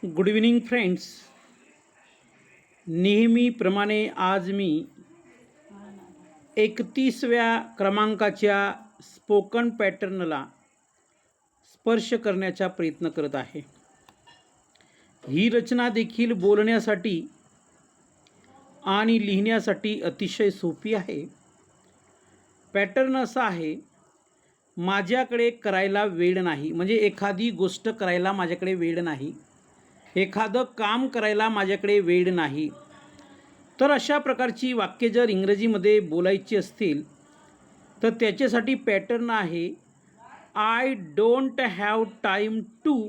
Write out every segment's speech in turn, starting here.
Good evening friends. नेहमीप्रमाणे आज मी 31व्या क्रमांकाच्या स्पोकन पॅटर्नला स्पर्श करण्याचा प्रयत्न करत आहे. ही रचना देखील बोलण्यासाठी आणि लिहिण्यासाठी अतिशय सोपी आहे. पॅटर्न असा आहे, माझ्याकडे करायला वेळ नाही, म्हणजे एखादी गोष्ट करायला माझ्याकडे वेळ नाही, एखादं काम करायला माझ्याकडे वेळ नाही. तर अशा प्रकारची वाक्य जर इंग्रजीमध्ये बोलायची असतील तर त्याच्यासाठी पॅटर्न आहे I don't have time two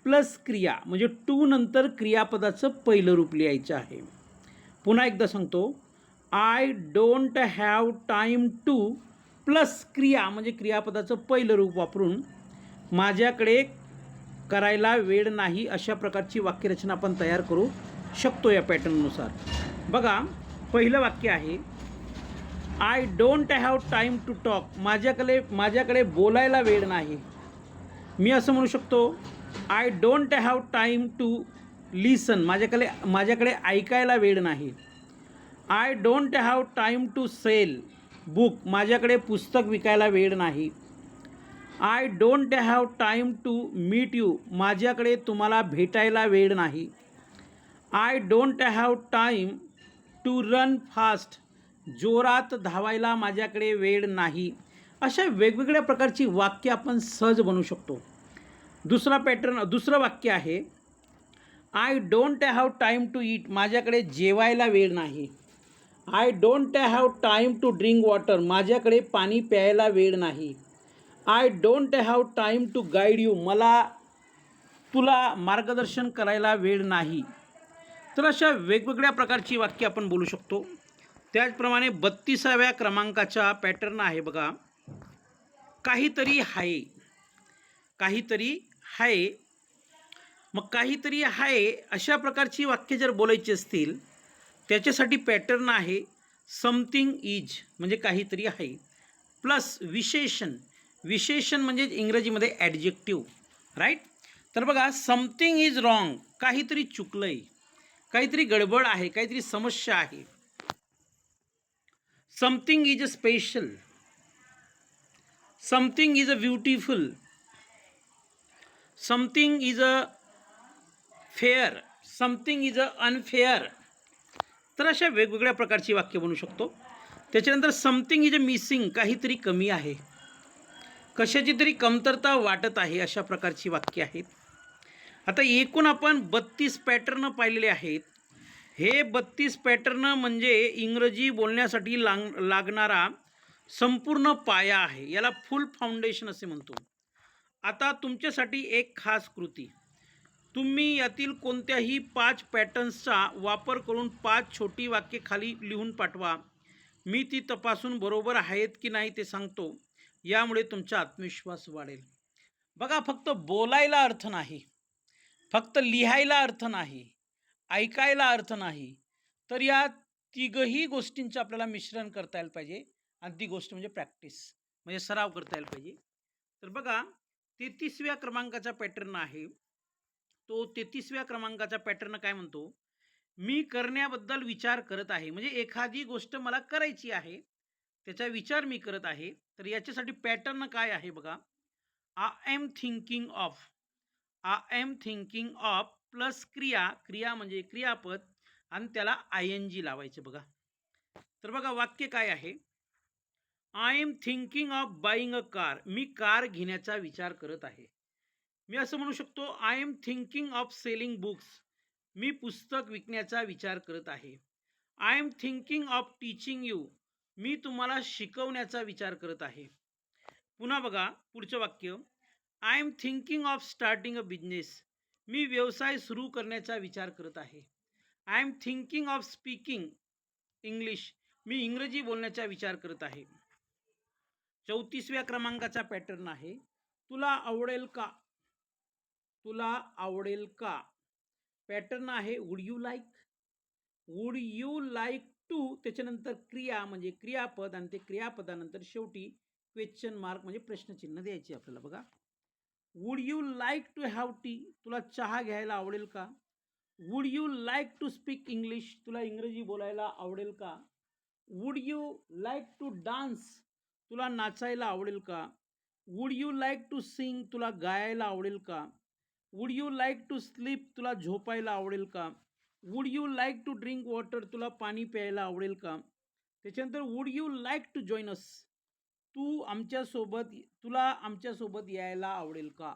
plus क्रिया, म्हणजे टू नंतर क्रियापदाचं पहिलं रूप लिहायचं आहे. पुन्हा एकदा सांगतो, I don't have time two plus क्रिया, म्हणजे क्रियापदाचं पहिलं रूप वापरून माझ्याकडे करायला वेळ नाही, अशा प्रकारची वाक्यरचना आपण तयार करू शकतो या पॅटर्ननुसार. बघा, पहिलं वाक्य आहे I don't have time to talk, माझ्याकडे बोलायला वेळ नाही. मी असं म्हणू शकतो, I don't have time to listen, माझ्याकडे ऐकायला वेळ नाही. I don't have time to sell book, माझ्याकडे पुस्तक विकायला वेळ नाही. I don't have time to meet you, माझ्याकडे तुम्हाला भेटायला वेळ नाही. I don't have time to run fast, जोरात धावायला माझ्याकडे वेळ नाही. अशा वेगवेगळ्या प्रकारची वाक्य आपण सहज बनवू शकतो. दुसरं वाक्य आहे I don't have time to eat, माझ्याकडे जेवायला वेळ नाही. I don't have time to drink water, माझ्याकडे पाणी प्यायला वेळ नाही. I don't have time to guide you, मला तुला मार्गदर्शन करायला वेळ नाही. तर अशा वेगवेगळ्या प्रकारची वाक्य आपण बोलू शकतो. त्याचप्रमाणे 32व्या क्रमांकाचा पॅटर्न आहे बघा, काहीतरी आहे. काहीतरी आहे, मग काहीतरी आहे अशा प्रकारची वाक्य जर बोलायची असतील त्याच्यासाठी पॅटर्न आहे समथिंग इज, म्हणजे काहीतरी आहे, प्लस विशेषण. विशेषण म्हणजे इंग्रजीमध्ये ॲडजेक्टिव्ह, राईट. तर बघा, समथिंग इज रॉंग, काहीतरी चुकलंय, काहीतरी गडबड आहे, काहीतरी समस्या आहे. Something is a special, something is a beautiful, something is a fair, something is a unfair. तर अशा वेगवेगळ्या प्रकारची वाक्य बनवू शकतो. त्याच्यानंतर समथिंग इज अ मिसिंग, काहीतरी कमी आहे, कशाची तरी कमतरता वाटत आहे, अशा प्रकारची वाक्य आहेत. आता एकूण आपण 32 पॅटर्न पाहिलेले आहेत. हे 32 पॅटर्न म्हणजे इंग्रजी बोलण्यासाठी लागणारा संपूर्ण पाया आहे. याला फुल फाउंडेशन असे म्हणतो. आता तुमच्यासाठी एक खास कृती, तुम्ही यातील कोणत्याही 5 पॅटर्न्सचा वापर करून 5 छोटी वाक्ये खाली लिहून पाठवा. मी ती तपासून बरोबर आहेत की नाही ते सांगतो. यामुळे तुमचा आत्मविश्वास वाढेल. बघा, फक्त बोलायला अर्थ नाही, फक्त लिहायला अर्थ नाही, ऐकायला अर्थ नाही, तर या तिघही गोष्टींचं आपल्याला मिश्रण करता यायला पाहिजे. आणि ती गोष्ट म्हणजे प्रॅक्टिस, म्हणजे सराव करता यायला पाहिजे. तर बघा, 33व्या क्रमांकाचा पॅटर्न आहे. तो 33व्या क्रमांकाचा पॅटर्न काय म्हणतो, मी करण्याबद्दल विचार करत आहे, म्हणजे एखादी गोष्ट मला करायची आहे, त्याचा विचार मी करत आहे. तर याच्यासाठी पॅटर्न काय आहे बघा, I am thinking of, I am thinking of plus क्रिया, क्रिया म्हणजे क्रियापद आणि त्याला ING लावायचे बघा. तर बघा, वाक्य काय आहे, I am thinking of buying a car, मी कार घेण्याचा विचार करत आहे. मी असं म्हणू शकतो, I am thinking of selling books, मी पुस्तक विकण्याचा विचार करत आहे. I am thinking of teaching you, मी तुम्हाला शिकवण्याचा विचार करत आहे. पुन्हा बघा पुढचं वाक्य, I am thinking of starting a business, मी व्यवसाय सुरू करण्याचा विचार करत आहे. I am thinking of speaking English, मी इंग्रजी बोलण्याचा विचार करत आहे. 34व्या क्रमांकाचा पॅटर्न आहे, तुला आवडेल का, तुला आवडेल का. पॅटर्न आहे would you like, would you like to, त्याच्यानंतर क्रिया म्हणजे क्रियापद आणि ते क्रियापदानंतर शेवटी क्वेश्चन मार्क म्हणजे प्रश्नचिन्ह द्यायचे आपल्याला. बघा, would you like to have tea, तुला चहा घ्यायला आवडेल का? Would you like to speak English, तुला इंग्रजी बोलायला आवडेल का? Would you like to dance, तुला नाचायला आवडेल का? Would you like to sing, तुला गायला आवडेल का? Would you like to sleep, तुला झोपायला आवडेल का? Would you like to drink water, तुला पाणी प्यायला आवडेल का? त्याच्यानंतर would you like to join अस, तुला आमच्यासोबत यायला आवडेल का?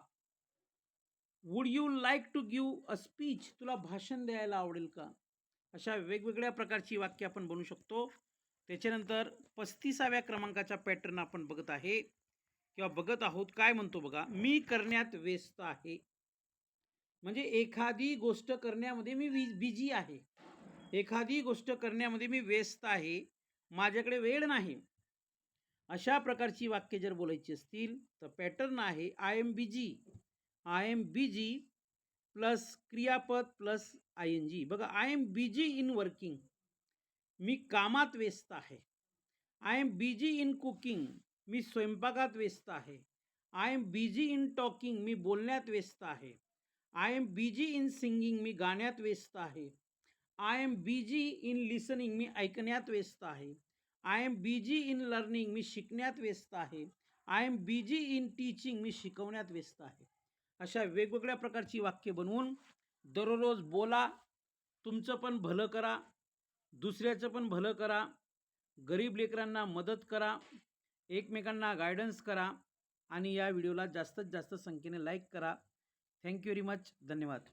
Would you like to give a speech, तुला भाषण द्यायला आवडेल का? अशा वेगवेगळ्या प्रकारची वाक्य आपण बनवू शकतो. त्याच्यानंतर 35व्या क्रमांकाचा पॅटर्न आपण बघत आहे किंवा बघत आहोत. काय म्हणतो बघा, मी करण्यात व्यस्त आहे. म्हणजे एखादी गोष्ट करण्यामध्ये मी बिझी आहे, एखादी गोष्ट करण्यामध्ये मी व्यस्त आहे, माझ्याकडे वेळ नाही. अशा प्रकारची वाक्य जर बोलायची असतील तर पॅटर्न आहे I am busy. I am busy plus क्रियापद प्लस आय एन जी. बघा, I am busy in working, मी कामात व्यस्त आहे. I am busy in cooking, मी स्वयंपाकात व्यस्त आहे. I am busy in talking, मी बोलण्यात व्यस्त आहे. I am busy in singing, मी गाण्यात व्यस्त आहे. I am busy in listening, मी ऐकण्यात व्यस्त आहे. I am busy in learning, मी शिकण्यात व्यस्त आहे. I am busy in teaching, मी शिकवण्यात व्यस्त आहे. अशा वेगवेगळ्या प्रकारची वाक्य बनवून दररोज बोला. तुमचं पण भलं करा, दुसऱ्याचं पण भलं करा, गरीब लेकरांना मदत करा, एकमेकांना गायडन्स करा आणि या व्हिडिओला जास्तीत जास्त संख्येने लाईक करा. Thank you very much. धन्यवाद.